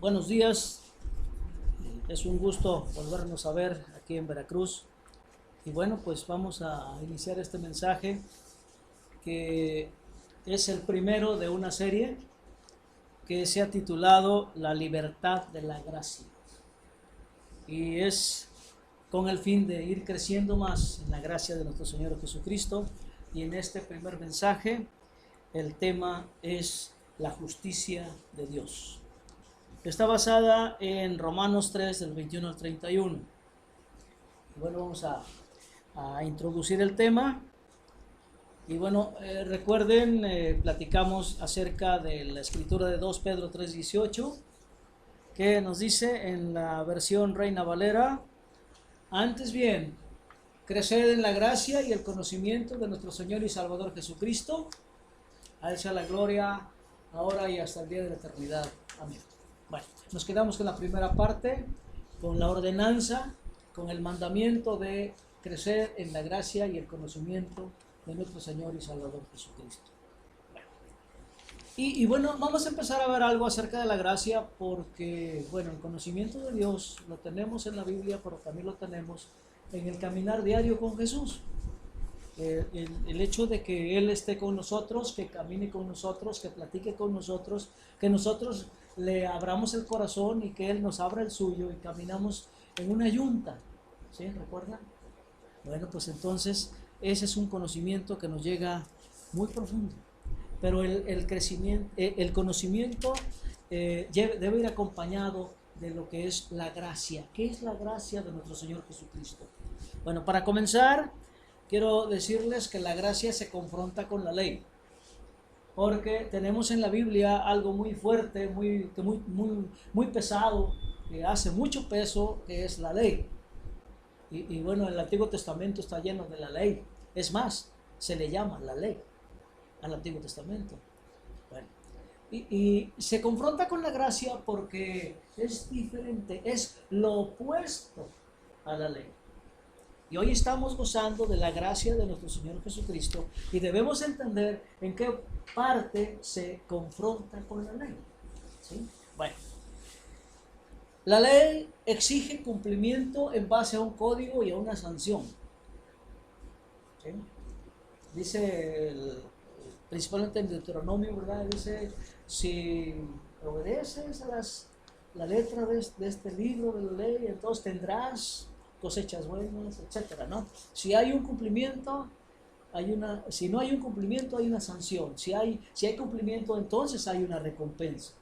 Buenos días, es un gusto volvernos a ver aquí en Veracruz. Y bueno, pues vamos a iniciar este mensaje que es el primero de una serie que se ha titulado La libertad de la gracia. Y es con el fin de ir creciendo más en la gracia de nuestro Señor Jesucristo. Y en este primer mensaje el tema es la justicia de Dios. Está basada en Romanos 3, del 21 al 31. Bueno, vamos a introducir el tema. Y bueno, recuerden, platicamos acerca de la escritura de 2 Pedro 3, 18, que nos dice en la versión Reina Valera: antes bien, creced en la gracia y el conocimiento de nuestro Señor y Salvador Jesucristo. A Él sea la gloria, ahora y hasta el día de la eternidad. Amén. Bueno, nos quedamos con la primera parte, con la ordenanza, con el mandamiento de crecer en la gracia y el conocimiento de nuestro Señor y Salvador Jesucristo. Bueno, y bueno, vamos a empezar a ver algo acerca de la gracia porque, bueno, el conocimiento de Dios lo tenemos en la Biblia, pero también lo tenemos en el caminar diario con Jesús. El hecho de que Él esté con nosotros, que camine con nosotros, que platique con nosotros, que nosotros le abramos el corazón y que Él nos abra el suyo y caminamos en una yunta, ¿sí? ¿Recuerdan? Bueno, pues entonces ese es un conocimiento que nos llega muy profundo, pero el crecimiento, el conocimiento debe ir acompañado de lo que es la gracia. ¿Qué es la gracia de nuestro Señor Jesucristo? Bueno, para comenzar, quiero decirles que la gracia se confronta con la ley, porque tenemos en la Biblia algo muy fuerte, muy pesado, que hace mucho peso, que es la ley. Y bueno, el Antiguo Testamento está lleno de la ley. Es más, se le llama la ley al Antiguo Testamento. Bueno, y se confronta con la gracia porque es diferente, es lo opuesto a la ley. Y hoy estamos gozando de la gracia de nuestro Señor Jesucristo y debemos entender en qué parte se confronta con la ley. ¿Sí? Bueno, la ley exige cumplimiento en base a un código y a una sanción. ¿Sí? Dice, principalmente en Deuteronomio, ¿verdad? Dice, si obedeces a la letra de este libro de la ley, entonces tendrás cosechas buenas, etcétera, ¿no? Si hay un cumplimiento, si no hay un cumplimiento, hay una sanción. Si hay cumplimiento, entonces hay una recompensa.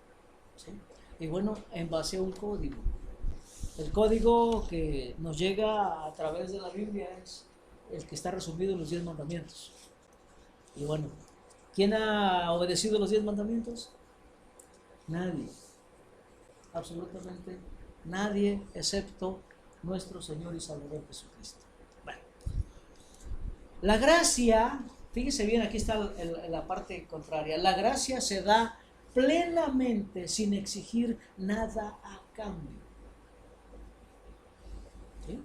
¿Sí? Y bueno, en base a un código. El código que nos llega a través de la Biblia es el que está resumido en los 10 mandamientos. Y bueno, ¿quién ha obedecido los 10 mandamientos? Nadie. Absolutamente nadie, excepto nuestro Señor y Salvador Jesucristo. Bueno, la gracia, fíjese bien, aquí está la parte contraria. La gracia se da plenamente sin exigir nada a cambio. ¿Sí?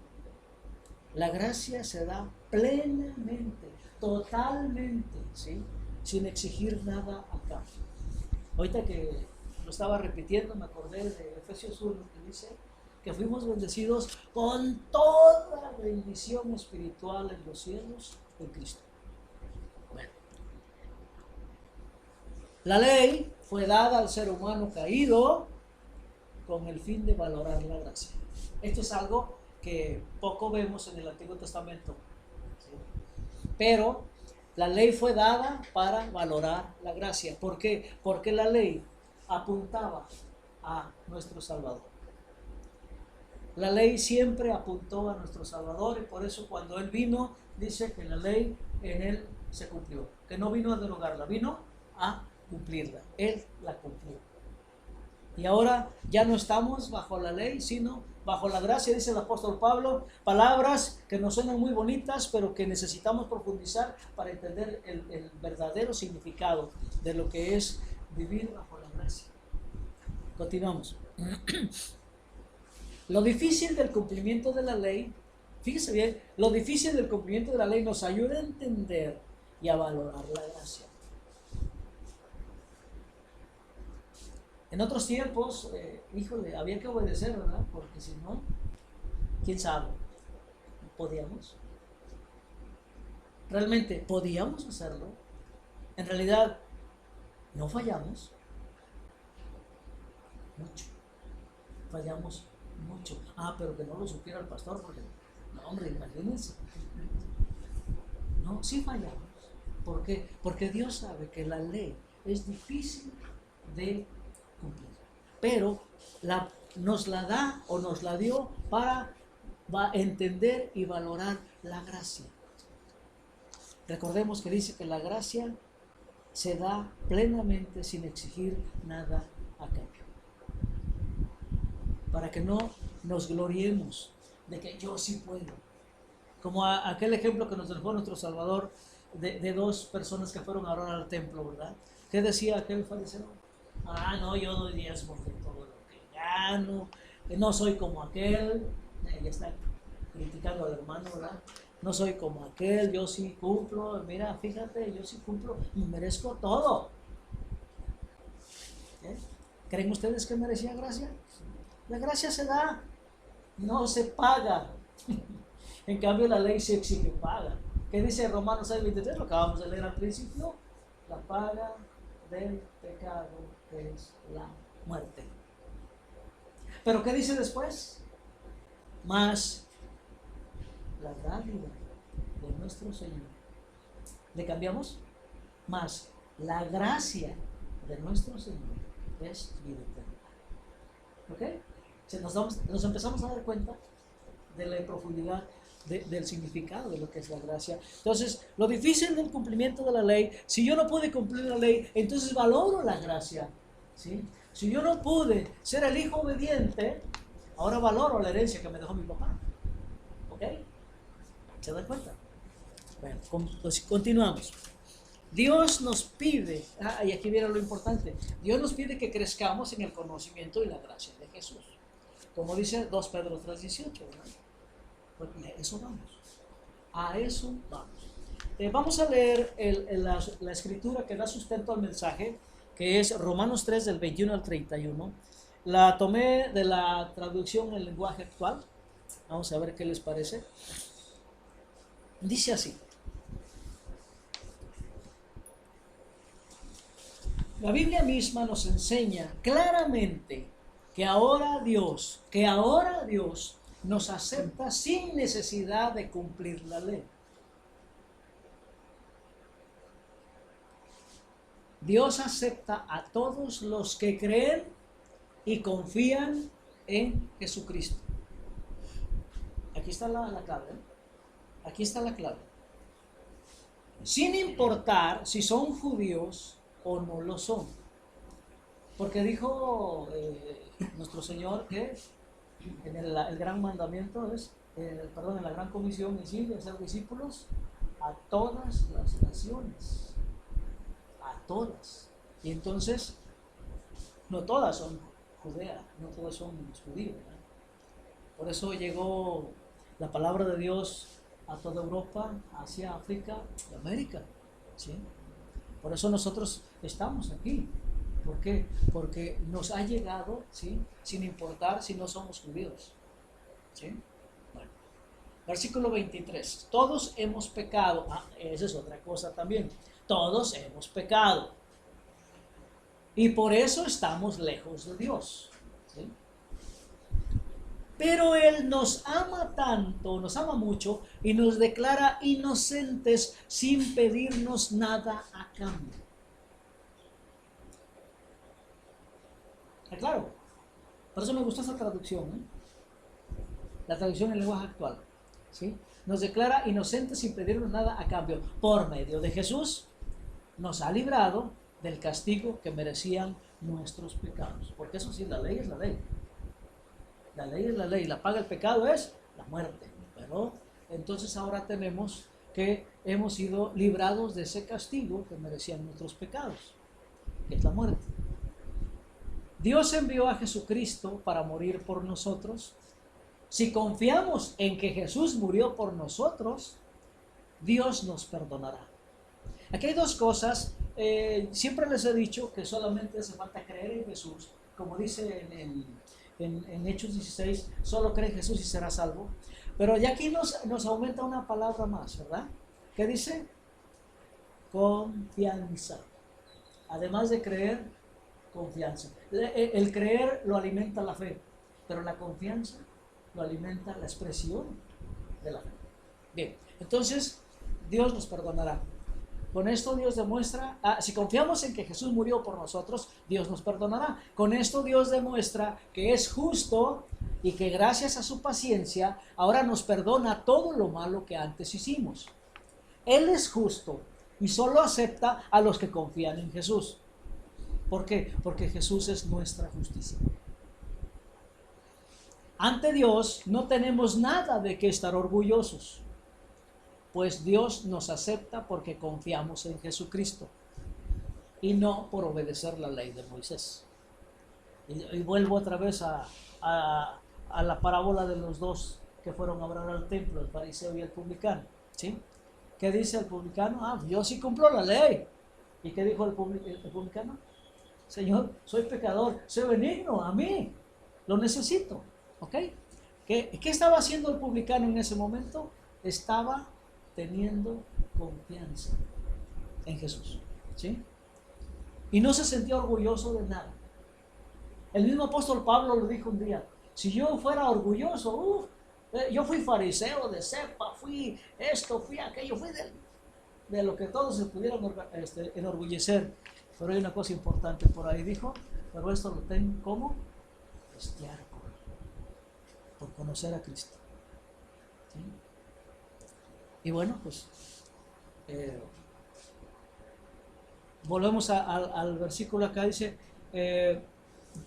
La gracia se da plenamente, totalmente, ¿sí? Sin exigir nada a cambio. Ahorita que lo estaba repitiendo, me acordé de Efesios 1, que dice que fuimos bendecidos con toda bendición espiritual en los cielos en Cristo. Bueno, la ley fue dada al ser humano caído con el fin de valorar la gracia. Esto es algo que poco vemos en el Antiguo Testamento, ¿sí? Pero la ley fue dada para valorar la gracia. ¿Por qué? Porque la ley apuntaba a nuestro Salvador. La ley siempre apuntó a nuestro Salvador y por eso cuando Él vino, dice que la ley en Él se cumplió. Que no vino a derogarla, vino a cumplirla. Él la cumplió. Y ahora ya no estamos bajo la ley, sino bajo la gracia, dice el apóstol Pablo. Palabras que nos suenan muy bonitas, pero que necesitamos profundizar para entender el verdadero significado de lo que es vivir bajo la gracia. Continuamos. Lo difícil del cumplimiento de la ley, fíjese bien, lo difícil del cumplimiento de la ley nos ayuda a entender y a valorar la gracia. En otros tiempos, híjole, había que obedecer, ¿verdad? Porque si no, quién sabe, podíamos. Realmente podíamos hacerlo. En realidad, no fallamos mucho. Fallamos mucho. Pero que no lo supiera el pastor, porque, no, hombre, imagínense. No, sí fallamos. ¿Por qué? Porque Dios sabe que la ley es difícil de cumplir. Pero nos la da o nos la dio para entender y valorar la gracia. Recordemos que dice que la gracia se da plenamente sin exigir nada a cambio. Para que no nos gloriemos de que yo sí puedo. Como aquel ejemplo que nos dejó nuestro Salvador de dos personas que fueron a orar al templo, ¿verdad? ¿Qué decía aquel fariseo? No, yo doy diezmos de todo lo que gano, no soy como aquel, ya está criticando al hermano, ¿verdad? No soy como aquel, yo sí cumplo, mira, fíjate, yo sí cumplo, me merezco todo. ¿Creen ustedes que merecía gracia? La gracia se da, no se paga. En cambio la ley se exige paga. ¿Qué dice Romanos 6:23? Lo acabamos de leer al principio. La paga del pecado es la muerte. ¿Pero qué dice después? Más la dádiva de nuestro Señor. ¿Le cambiamos? Más la gracia de nuestro Señor es vida eterna. ¿Ok? Nos empezamos a dar cuenta de la profundidad del significado de lo que es la gracia. Entonces, lo difícil del cumplimiento de la ley, si yo no pude cumplir la ley, entonces valoro la gracia, ¿sí? Si yo no pude ser el hijo obediente, ahora valoro la herencia que me dejó mi papá. ¿Ok? ¿Se dan cuenta? Bueno, continuamos. Dios nos pide, y aquí viene lo importante, Dios nos pide que crezcamos en el conocimiento y la gracia de Jesús. Como dice 2 Pedro 3:18, ¿verdad? Pues a eso vamos. Vamos a leer la escritura que da sustento al mensaje, que es Romanos 3 del 21 al 31. La tomé de la traducción en lenguaje actual. Vamos a ver qué les parece. Dice así: la Biblia misma nos enseña claramente que ahora Dios nos acepta sin necesidad de cumplir la ley. Dios acepta a todos los que creen y confían en Jesucristo. Aquí está la clave. Aquí está la clave. Sin importar si son judíos o no lo son. Porque dijo nuestro Señor que en el gran mandamiento es, en la gran comisión es ir y hacer discípulos a todas las naciones. A todas. Y entonces, no todas son judeas, no todos son judíos, ¿verdad? Por eso llegó la palabra de Dios a toda Europa, Asia, África y América, ¿sí? Por eso nosotros estamos aquí. ¿Por qué? Porque nos ha llegado, ¿sí?, sin importar si no somos judíos, ¿sí? Bueno, versículo 23. Todos hemos pecado. Esa es otra cosa también. Todos hemos pecado. Y por eso estamos lejos de Dios, ¿sí? Pero Él nos ama tanto, nos ama mucho y nos declara inocentes sin pedirnos nada a cambio. Claro, por eso me gustó esa traducción, la traducción en lenguaje actual, ¿sí? Nos declara inocentes sin pedirnos nada a cambio. Por medio de Jesús nos ha librado del castigo que merecían nuestros pecados. Porque eso sí, la ley es la ley. La ley es la ley. La paga del pecado es la muerte. Pero entonces ahora tenemos que hemos sido librados de ese castigo que merecían nuestros pecados, que es la muerte. Dios envió a Jesucristo para morir por nosotros. Si confiamos en que Jesús murió por nosotros, Dios nos perdonará. Aquí hay dos cosas. Siempre les he dicho que solamente hace falta creer en Jesús como dice en Hechos 16, solo cree en Jesús y será salvo. Pero ya aquí nos aumenta una palabra más, ¿verdad? ¿Qué dice? Confianza. Además de creer, confianza. El creer lo alimenta la fe, pero la confianza lo alimenta la expresión de la fe. Bien, entonces Dios nos perdonará. Con esto Dios demuestra, si confiamos en que Jesús murió por nosotros, Dios nos perdonará. Con esto Dios demuestra que es justo y que gracias a su paciencia ahora nos perdona todo lo malo que antes hicimos. Él es justo y solo acepta a los que confían en Jesús. ¿Por qué? Porque Jesús es nuestra justicia. Ante Dios no tenemos nada de qué estar orgullosos, pues Dios nos acepta porque confiamos en Jesucristo y no por obedecer la ley de Moisés. Y vuelvo otra vez a la parábola de los dos que fueron a orar al templo, el fariseo y el publicano, ¿sí? ¿Qué dice el publicano? Yo sí cumplo la ley. ¿Y qué dijo el publicano? Señor, soy pecador, sé benigno a mí, lo necesito. ¿Ok? ¿Qué estaba haciendo el publicano en ese momento? Estaba teniendo confianza en Jesús, ¿sí? Y no se sentía orgulloso de nada. El mismo apóstol Pablo lo dijo un día: si yo fuera orgulloso, yo fui fariseo de cepa, fui esto, fui aquello, fui de lo que todos se pudieran enorgullecer. Pero hay una cosa importante por ahí, dijo: pero esto lo tengo como estiércol por conocer a Cristo, ¿sí? Y bueno, pues volvemos al versículo acá, dice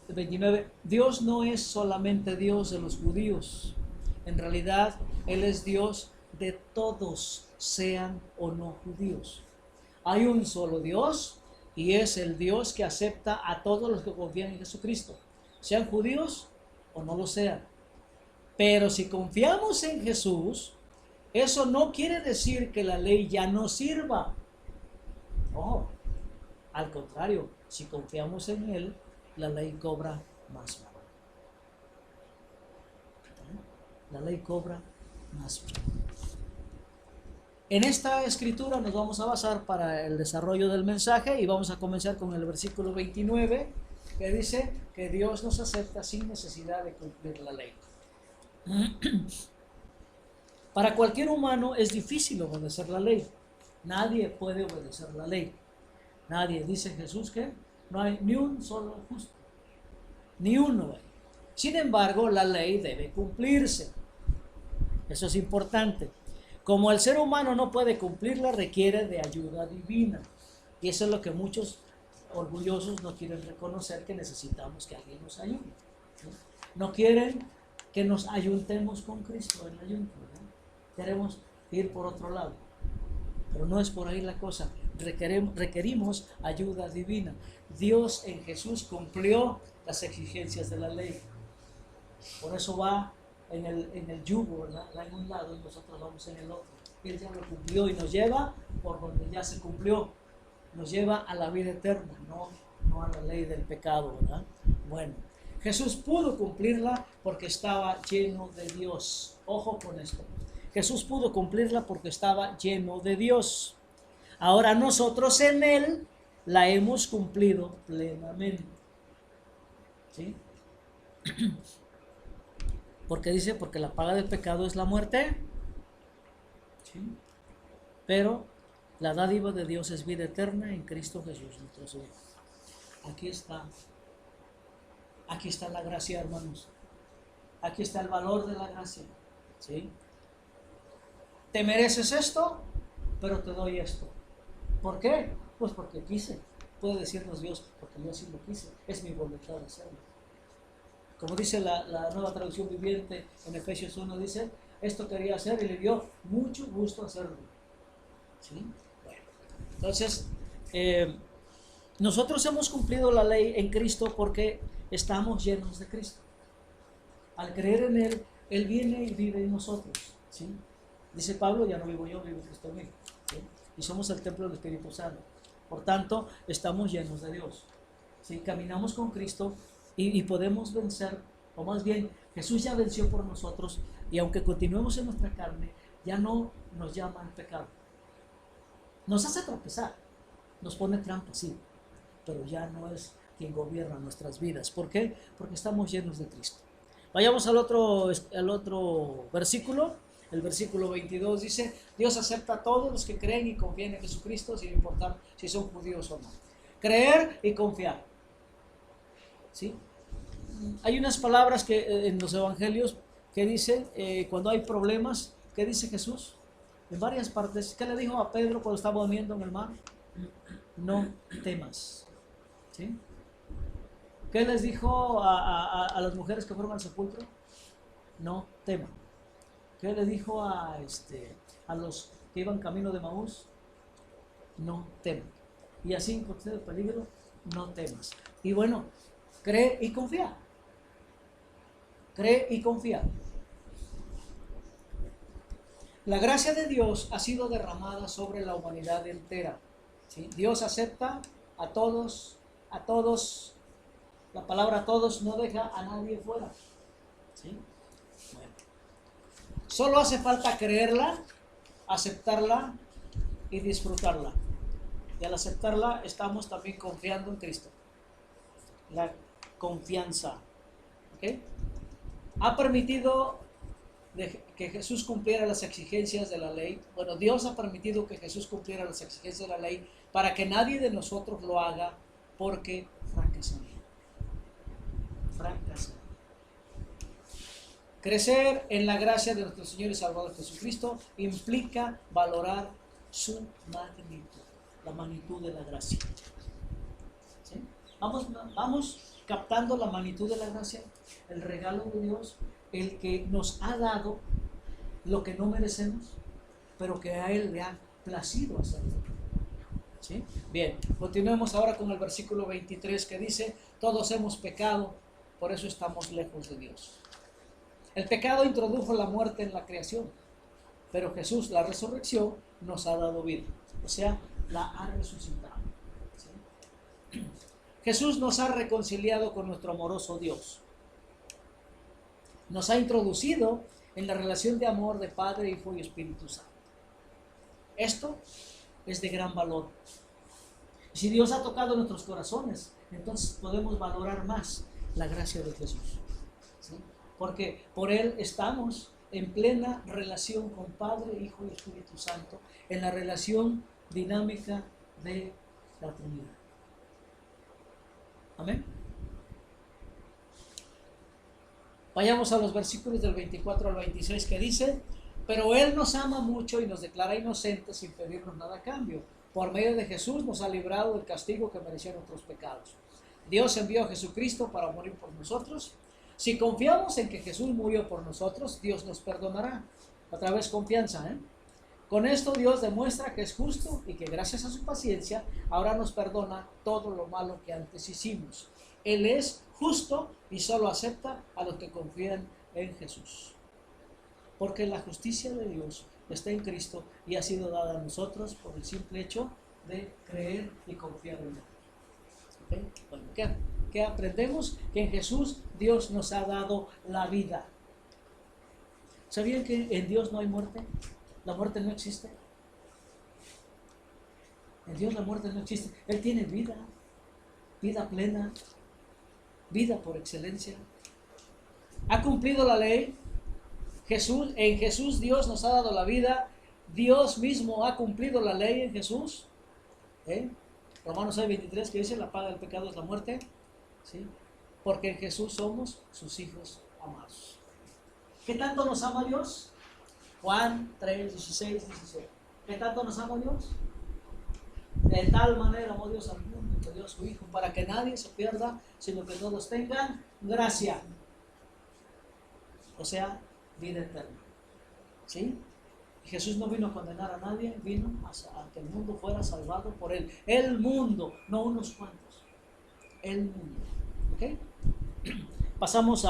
29, Dios no es solamente Dios de los judíos, en realidad Él es Dios de todos, sean o no judíos. Hay un solo Dios y es el Dios que acepta a todos los que confían en Jesucristo, sean judíos o no lo sean. Pero si confiamos en Jesús, eso no quiere decir que la ley ya no sirva. No, al contrario, si confiamos en Él, la ley cobra más valor. La ley cobra más valor. En esta escritura nos vamos a basar para el desarrollo del mensaje y vamos a comenzar con el versículo 29, que dice que Dios nos acepta sin necesidad de cumplir la ley. Para cualquier humano es difícil obedecer la ley. Nadie puede obedecer la ley. Nadie. Dice Jesús que no hay ni un solo justo. Ni uno hay. Sin embargo, la ley debe cumplirse. Eso es importante. Como el ser humano no puede cumplirla, requiere de ayuda divina. Y eso es lo que muchos orgullosos no quieren reconocer, que necesitamos que alguien nos ayude. No quieren que nos ayuntemos con Cristo en la ayunto, ¿verdad? Queremos ir por otro lado, pero no es por ahí la cosa. Requerimos ayuda divina. Dios en Jesús cumplió las exigencias de la ley. Por eso va en el yugo, ¿verdad? Va en un lado y nosotros vamos en el otro. Él ya lo cumplió y nos lleva por donde ya se cumplió. Nos lleva a la vida eterna, no a la ley del pecado, ¿verdad? Bueno, Jesús pudo cumplirla porque estaba lleno de Dios. Ojo con esto. Jesús pudo cumplirla porque estaba lleno de Dios. Ahora nosotros en Él la hemos cumplido plenamente. ¿Sí? Porque dice, porque la paga del pecado es la muerte. ¿Sí? Pero la dádiva de Dios es vida eterna en Cristo Jesús, nuestro Señor. Aquí está. Aquí está la gracia, hermanos. Aquí está el valor de la gracia. ¿Sí? Te mereces esto, pero te doy esto. ¿Por qué? Pues porque quise. Puede decirnos Dios, porque yo sí lo quise. Es mi voluntad de hacerlo. Como dice la Nueva Traducción Viviente en Efesios 1, dice, esto quería hacer y le dio mucho gusto hacerlo. ¿Sí? Bueno, entonces, nosotros hemos cumplido la ley en Cristo porque estamos llenos de Cristo. Al creer en Él, Él viene y vive en nosotros. ¿Sí? Dice Pablo, ya no vivo yo, vive Cristo en mí. ¿Sí? Y somos el templo del Espíritu Santo. Por tanto, estamos llenos de Dios. ¿Sí? Caminamos con Cristo y podemos vencer, o más bien Jesús ya venció por nosotros, y aunque continuemos en nuestra carne, ya no nos llama al pecado. Nos hace tropezar, nos pone trampas, sí, pero ya no es quien gobierna nuestras vidas. ¿Por qué? Porque estamos llenos de Cristo. Vayamos al otro versículo. El versículo 22 dice: Dios acepta a todos los que creen y confían en Jesucristo, sin importar si son judíos o no. Creer y confiar, ¿sí? Hay unas palabras que en los evangelios que dicen, cuando hay problemas, ¿qué dice Jesús? En varias partes. ¿Qué le dijo a Pedro cuando estaba durmiendo en el mar? No temas, ¿sí? ¿Qué les dijo a las mujeres que fueron al sepulcro? No teman. ¿Qué le dijo a los que iban camino de Maús? No teman. Y así en contexto de peligro, no temas. Y bueno, cree y confía. Cree y confía. La gracia de Dios ha sido derramada sobre la humanidad entera, ¿sí? Dios acepta a todos. La palabra todos no deja a nadie fuera, ¿sí? Bueno. Solo hace falta creerla, aceptarla y disfrutarla. Y al aceptarla estamos también confiando en Cristo. La confianza, ¿ok? Ha permitido que Jesús cumpliera las exigencias de la ley. Bueno, Dios ha permitido que Jesús cumpliera las exigencias de la ley para que nadie de nosotros lo haga, porque fracasaría. Crecer en la gracia de nuestro Señor y Salvador Jesucristo implica valorar su magnitud, la magnitud de la gracia, ¿sí? Vamos captando la magnitud de la gracia, el regalo de Dios, el que nos ha dado lo que no merecemos, pero que a Él le ha placido hacerlo, ¿sí? Bien, continuemos ahora con el versículo 23 que dice: todos hemos pecado, por eso estamos lejos de Dios. El pecado introdujo la muerte en la creación, pero Jesús, la resurrección, nos ha dado vida, o sea, la ha resucitado, ¿sí? Jesús nos ha reconciliado con nuestro amoroso Dios. Nos ha introducido en la relación de amor de Padre, Hijo y Espíritu Santo. Esto es de gran valor. Si Dios ha tocado nuestros corazones, entonces podemos valorar más la gracia de Jesús, ¿sí? Porque por Él estamos en plena relación con Padre, Hijo y Espíritu Santo, en la relación dinámica de la Trinidad. Amén. Vayamos a los versículos del 24 al 26 que dice: pero Él nos ama mucho y nos declara inocentes sin pedirnos nada a cambio. Por medio de Jesús nos ha librado del castigo que merecían nuestros pecados. Dios envió a Jesucristo para morir por nosotros. Si confiamos en que Jesús murió por nosotros, Dios nos perdonará. Otra vez confianza, ¿eh? Con esto Dios demuestra que es justo y que gracias a su paciencia ahora nos perdona todo lo malo que antes hicimos. Él es justo y solo acepta a los que confían en Jesús. Porque la justicia de Dios está en Cristo y ha sido dada a nosotros por el simple hecho de creer y confiar en Él. ¿Okay? Bueno, ¿qué aprendemos? Que en Jesús Dios nos ha dado la vida. ¿Sabían que en Dios no hay muerte? La muerte no existe. En Dios la muerte no existe. Él tiene vida, vida plena, vida por excelencia. Ha cumplido la ley. En Jesús Dios nos ha dado la vida. Dios mismo ha cumplido la ley en Jesús. Romanos 6:23 que dice: la paga del pecado es la muerte, ¿sí? Porque en Jesús somos sus hijos amados. ¿Qué tanto nos ama Dios? Juan 3:16. ¿Qué tanto nos ama Dios? De tal manera amó Dios al mundo que dio a su Hijo, para que nadie se pierda, sino que todos tengan gracia, o sea, vida eterna, ¿sí? Jesús no vino a condenar a nadie, vino a que el mundo fuera salvado por Él. El mundo, no unos cuantos. El mundo. ¿Ok? Pasamos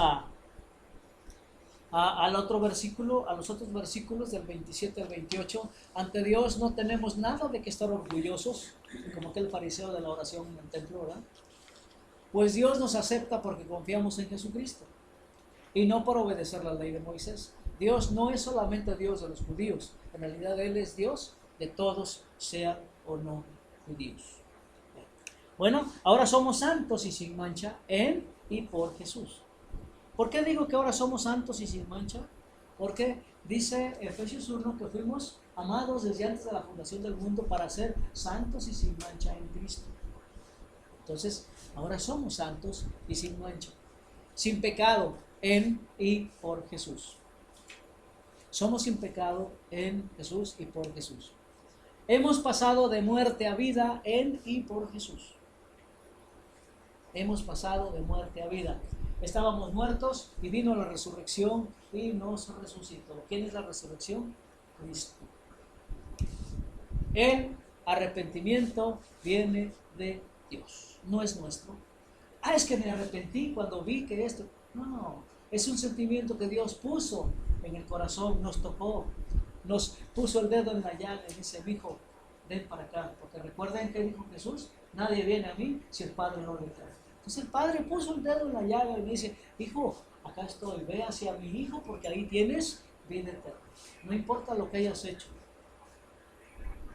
al otro versículo, a los otros versículos del 27 al 28. Ante Dios no tenemos nada de que estar orgullosos, como aquel fariseo de la oración en el templo, ¿verdad? Pues Dios nos acepta porque confiamos en Jesucristo y no por obedecer la ley de Moisés. Dios no es solamente Dios de los judíos, en realidad Él es Dios de todos, sean o no judíos. Bueno, ahora somos santos y sin mancha en y por Jesús. ¿Por qué digo que ahora somos santos y sin mancha? Porque dice Efesios 1 que fuimos amados desde antes de la fundación del mundo para ser santos y sin mancha en Cristo. Entonces, ahora somos santos y sin mancha, sin pecado en y por Jesús. Somos sin pecado en Jesús y por Jesús. Hemos pasado de muerte a vida en y por Jesús. Hemos pasado de muerte a vida. Estábamos muertos y vino la resurrección y nos resucitó. ¿Quién es la resurrección? Cristo. El arrepentimiento viene de Dios, no es nuestro. Es que me arrepentí cuando vi que esto... No, es un sentimiento que Dios puso en el corazón, nos tocó, nos puso el dedo en la llaga y dice, hijo, ven para acá. Porque recuerden que dijo Jesús, nadie viene a mí si el Padre no le trae. Entonces el Padre puso el dedo en la llaga y me dice, hijo, acá estoy, ve hacia mi hijo porque ahí tienes vida eterna. No importa lo que hayas hecho.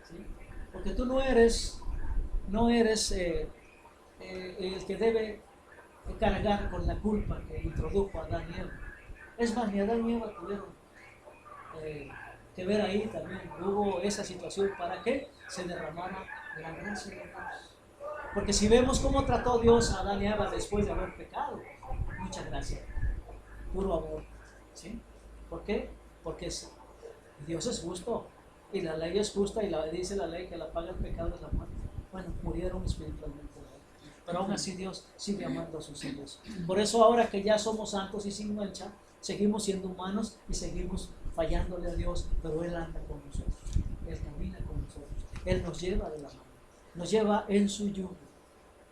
¿Sí? Porque tú no eres el que debe cargar con la culpa que introdujo a Adán y Eva. Es más, ni Adán y Eva tuvieron que ver ahí también. Hubo esa situación para que se derramara la gracia de Dios. Porque si vemos cómo trató Dios a Adán y Eva después de haber pecado, mucha gracia, puro amor. ¿Sí? ¿Por qué? Porque Dios es justo y la ley es justa y dice la ley que la paga el pecado es la muerte. Bueno, murieron espiritualmente, pero aún así Dios sigue amando a sus hijos. Por eso ahora que ya somos santos y sin mancha, seguimos siendo humanos y seguimos fallándole a Dios, pero Él anda con nosotros, Él camina con nosotros, Él nos lleva de la mano, nos lleva en su yugo,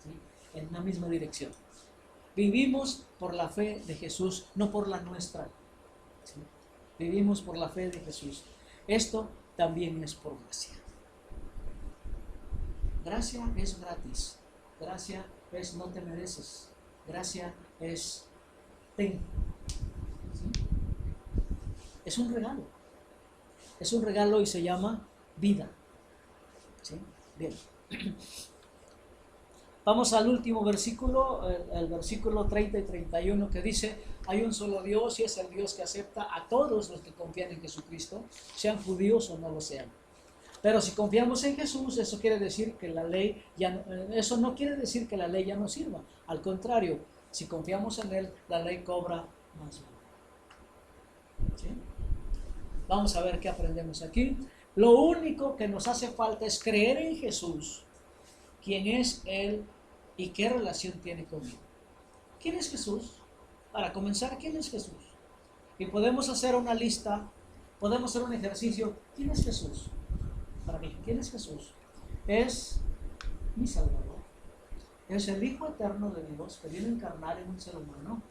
¿sí? En una misma dirección. Vivimos por la fe de Jesús, no por la nuestra. ¿Sí? Vivimos por la fe de Jesús. Esto también es por gracia. Gracia es gratis. Gracia es no te mereces. Gracia es ten. ¿Sí? Es un regalo. Es un regalo y se llama vida. ¿Sí? Bien. Vamos al último versículo, el versículo 30 y 31 que dice, hay un solo Dios y es el Dios que acepta a todos los que confían en Jesucristo, sean judíos o no lo sean. Pero si confiamos en Jesús, eso quiere decir que la ley eso no quiere decir que la ley ya no sirva. Al contrario, si confiamos en Él, la ley cobra más valor. ¿Sí? Vamos a ver qué aprendemos aquí. Lo único que nos hace falta es creer en Jesús, quién es Él y qué relación tiene conmigo. ¿Quién es Jesús? Para comenzar, ¿quién es Jesús? Y podemos hacer una lista, podemos hacer un ejercicio. ¿Quién es Jesús? Para mí, ¿quién es Jesús? Es mi Salvador. Es el Hijo eterno de Dios que vino a encarnar en un ser humano.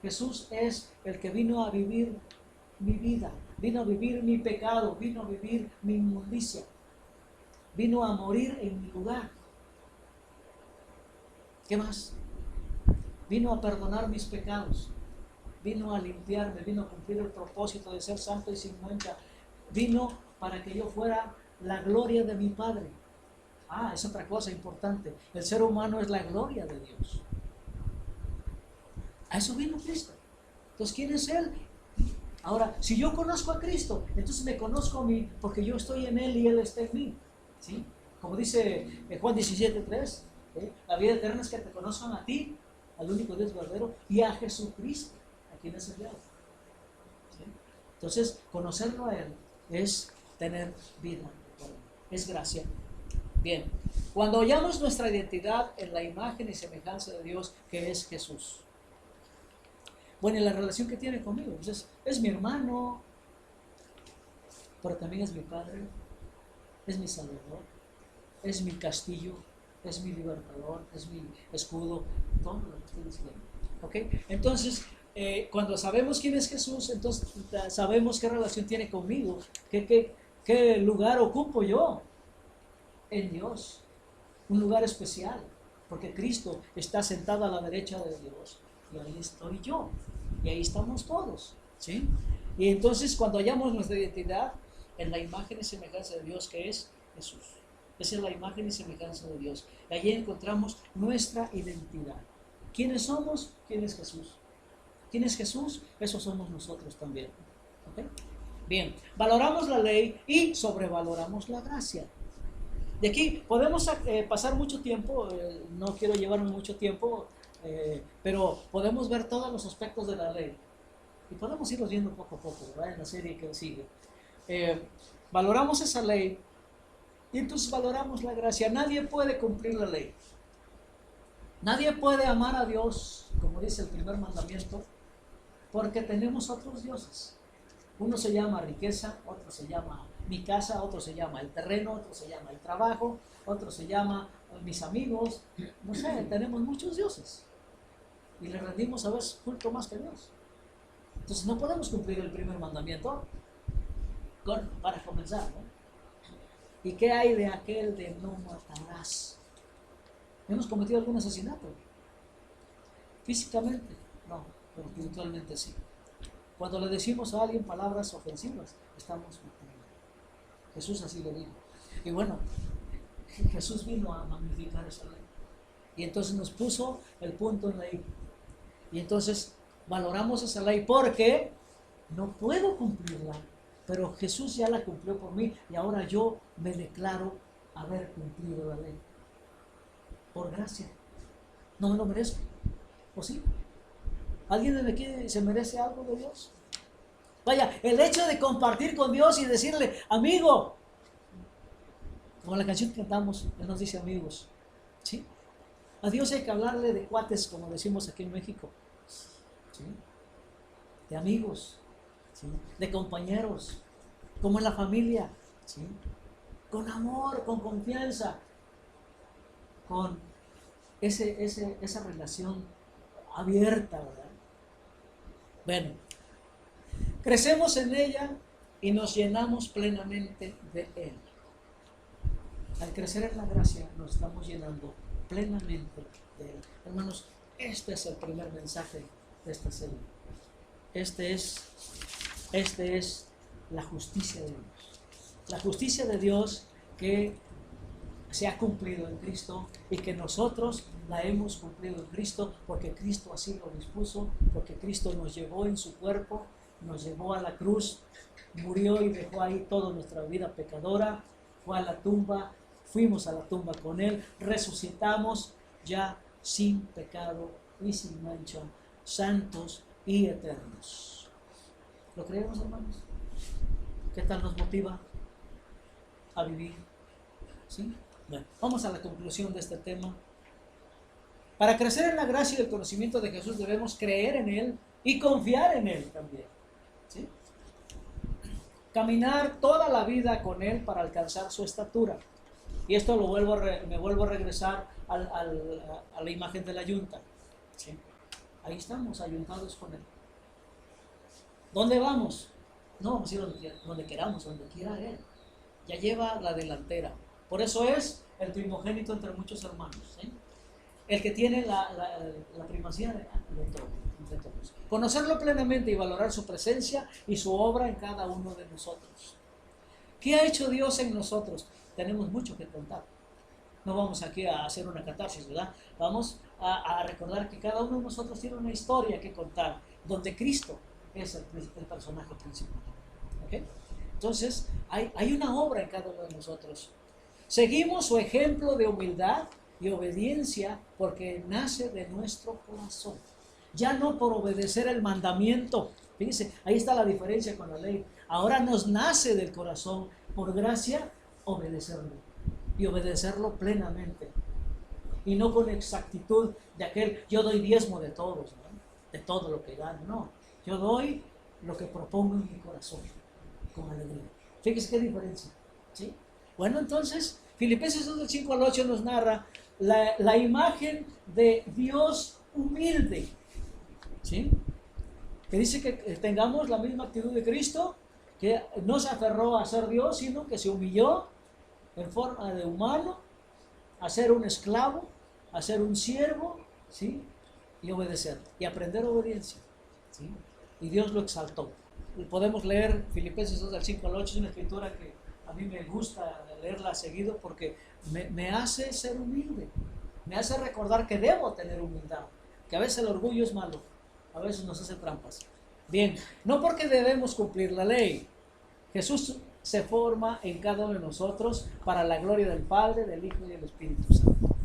Jesús es el que vino a vivir mi vida, vino a vivir mi pecado, vino a vivir mi inmundicia, vino a morir en mi lugar. ¿Qué más? Vino a perdonar mis pecados, vino a limpiarme, vino a cumplir el propósito de ser santo y sin mancha, vino para que yo fuera la gloria de mi Padre. Es otra cosa importante. El ser humano es la gloria de Dios. A eso vino Cristo. Entonces, ¿quién es Él? Ahora, si yo conozco a Cristo, entonces me conozco a mí, porque yo estoy en Él y Él está en mí. ¿Sí? Como dice Juan 17:3, la vida eterna es que te conozcan a ti, al único Dios verdadero, y a Jesucristo, a quien es enviado. ¿Sí? Entonces, conocerlo a Él es tener vida, es gracia. Bien, cuando hallamos nuestra identidad en la imagen y semejanza de Dios, que es Jesús. Bueno, y la relación que tiene conmigo, entonces, es mi hermano, pero también es mi Padre, es mi Salvador, es mi castillo, es mi libertador, es mi escudo, todo lo que estoy diciendo. ¿Ok? Entonces, cuando sabemos quién es Jesús, entonces sabemos qué relación tiene conmigo, qué lugar ocupo yo en Dios, un lugar especial, porque Cristo está sentado a la derecha de Dios, y ahí estoy yo, y ahí estamos todos, ¿sí? Y entonces cuando hallamos nuestra identidad en la imagen y semejanza de Dios, que es Jesús. Esa es la imagen y semejanza de Dios. Y allí encontramos nuestra identidad. ¿Quiénes somos? ¿Quién es Jesús? ¿Quién es Jesús? Eso somos nosotros también. ¿Okay? Bien, valoramos la ley y sobrevaloramos la gracia. De aquí podemos pasar mucho tiempo, no quiero llevarme mucho tiempo, pero podemos ver todos los aspectos de la ley. Y podemos irlos viendo poco a poco, ¿verdad? En la serie que sigue. Valoramos esa ley y entonces valoramos la gracia. Nadie puede cumplir la ley. Nadie puede amar a Dios, como dice el primer mandamiento, porque tenemos otros dioses. Uno se llama riqueza, otro se llama mi casa, otro se llama el terreno, otro se llama el trabajo, otro se llama mis amigos. No sé, tenemos muchos dioses. Y le rendimos a veces culto más que Dios. Entonces no podemos cumplir el primer mandamiento para comenzar, ¿no? ¿Y qué hay de aquel de no matarás? ¿Hemos cometido algún asesinato? Físicamente, no, pero espiritualmente sí. Cuando le decimos a alguien palabras ofensivas, estamos matando. Jesús así lo dijo. Y bueno, Jesús vino a magnificar esa ley. Y entonces nos puso el punto en la I. Y entonces valoramos esa ley porque no puedo cumplirla, pero Jesús ya la cumplió por mí y ahora yo me declaro haber cumplido la ley. Por gracia. No me lo merezco. ¿O sí? ¿Alguien de aquí se merece algo de Dios? Vaya, el hecho de compartir con Dios y decirle, amigo, como la canción que cantamos, Él nos dice amigos, ¿sí? A Dios hay que hablarle de cuates, como decimos aquí en México, ¿sí? De amigos, ¿sí? De compañeros, como en la familia, ¿sí? Con amor, con confianza, con esa relación abierta, ¿verdad? Bueno, crecemos en ella y nos llenamos plenamente de Él. Al crecer en la gracia nos estamos llenando plenamente de Él. Hermanos, este es el primer mensaje de esta serie. Este es la justicia de Dios. La justicia de Dios que se ha cumplido en Cristo y que nosotros la hemos cumplido en Cristo porque Cristo así lo dispuso, porque Cristo nos llevó en su cuerpo, nos llevó a la cruz, murió y dejó ahí toda nuestra vida pecadora, fue a la tumba, fuimos a la tumba con Él, resucitamos ya sin pecado y sin mancha, santos y eternos. ¿Lo creemos, hermanos? ¿Qué tal nos motiva a vivir? ¿Sí? Bueno, vamos a la conclusión de este tema. Para crecer en la gracia y el conocimiento de Jesús debemos creer en Él y confiar en Él también, ¿sí? Caminar toda la vida con Él para alcanzar su estatura. Y esto me vuelvo a regresar a la imagen de la yunta, ¿sí? Ahí estamos, ayuntados con Él. ¿Dónde vamos? No vamos a ir donde queramos, donde quiera Él. Ya lleva la delantera. Por eso es el primogénito entre muchos hermanos, ¿sí? El que tiene la primacía de todos. Conocerlo plenamente y valorar su presencia y su obra en cada uno de nosotros. ¿Qué ha hecho Dios en nosotros? Tenemos mucho que contar. No vamos aquí a hacer una catarsis, ¿verdad? Vamos a recordar que cada uno de nosotros tiene una historia que contar, donde Cristo es el personaje principal. ¿Okay? Entonces, hay una obra en cada uno de nosotros. Seguimos su ejemplo de humildad y obediencia porque nace de nuestro corazón. Ya no por obedecer el mandamiento. Fíjense, ahí está la diferencia con la ley. Ahora nos nace del corazón, por gracia, obedecerlo. Y obedecerlo plenamente. Y no con exactitud de aquel, yo doy diezmo de todos, ¿no? De todo lo que gano. No, yo doy lo que propongo en mi corazón, con alegría. Fíjense qué diferencia, ¿sí? Bueno, entonces, Filipenses 2, del 5 al 8 nos narra la imagen de Dios humilde, ¿sí? Que dice que tengamos la misma actitud de Cristo, que no se aferró a ser Dios, sino que se humilló en forma de humano, a ser un esclavo, a ser un siervo, ¿sí? Y obedecer, y aprender obediencia, ¿sí? Y Dios lo exaltó. Y podemos leer Filipenses 2 del 5 al 8, es una escritura que a mí me gusta leerla seguido porque me hace ser humilde, me hace recordar que debo tener humildad, que a veces el orgullo es malo, a veces nos hace trampas. Bien, no porque debemos cumplir la ley. Jesús se forma en cada uno de nosotros para la gloria del Padre, del Hijo y del Espíritu Santo.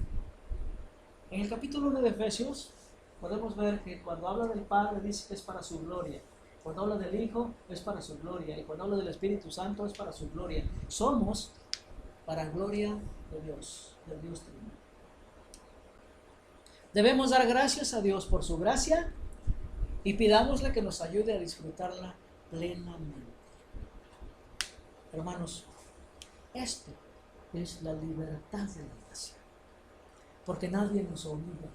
En el capítulo 1 de Efesios podemos ver que cuando habla del Padre dice que es para su gloria. Cuando habla del Hijo es para su gloria. Y cuando habla del Espíritu Santo es para su gloria. Somos para gloria de Dios, del Dios Trino. Debemos dar gracias a Dios por su gracia y pidámosle que nos ayude a disfrutarla plenamente. Hermanos, esto es la libertad de la gracia, porque nadie nos obliga.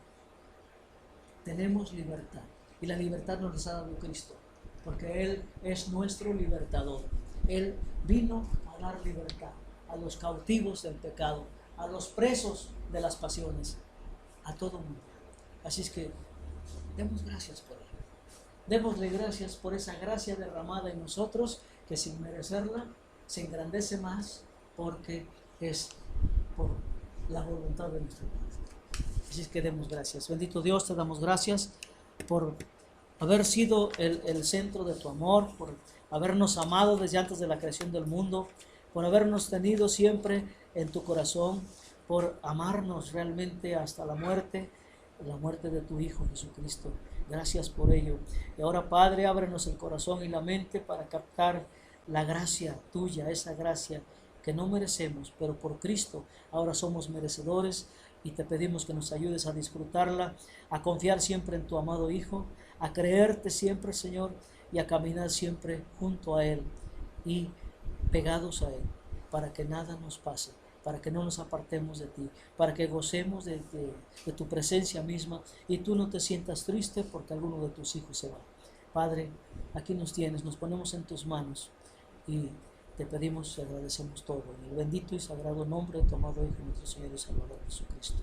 Tenemos libertad y la libertad nos la ha dado Cristo, porque Él es nuestro libertador. Él vino a dar libertad a los cautivos del pecado, a los presos de las pasiones, a todo mundo. Así es que demos gracias por Él. Démosle gracias por esa gracia derramada en nosotros, que sin merecerla se engrandece más porque es por la voluntad de nuestro Padre. Así es que demos gracias. Bendito Dios, te damos gracias por haber sido el centro de tu amor, por habernos amado desde antes de la creación del mundo, por habernos tenido siempre en tu corazón, por amarnos realmente hasta la muerte de tu Hijo Jesucristo. Gracias por ello. Y ahora, Padre, ábrenos el corazón y la mente para captar la gracia tuya, esa gracia que no merecemos, pero por Cristo ahora somos merecedores, y te pedimos que nos ayudes a disfrutarla, a confiar siempre en tu amado Hijo, a creerte siempre, Señor, y a caminar siempre junto a Él y pegados a Él, para que nada nos pase, para que no nos apartemos de ti, para que gocemos de tu presencia misma y tú no te sientas triste porque alguno de tus hijos se va. Padre, aquí nos tienes, nos ponemos en tus manos y te pedimos y agradecemos todo en el bendito y sagrado nombre de tu amado Hijo, nuestro Señor y Salvador Jesucristo.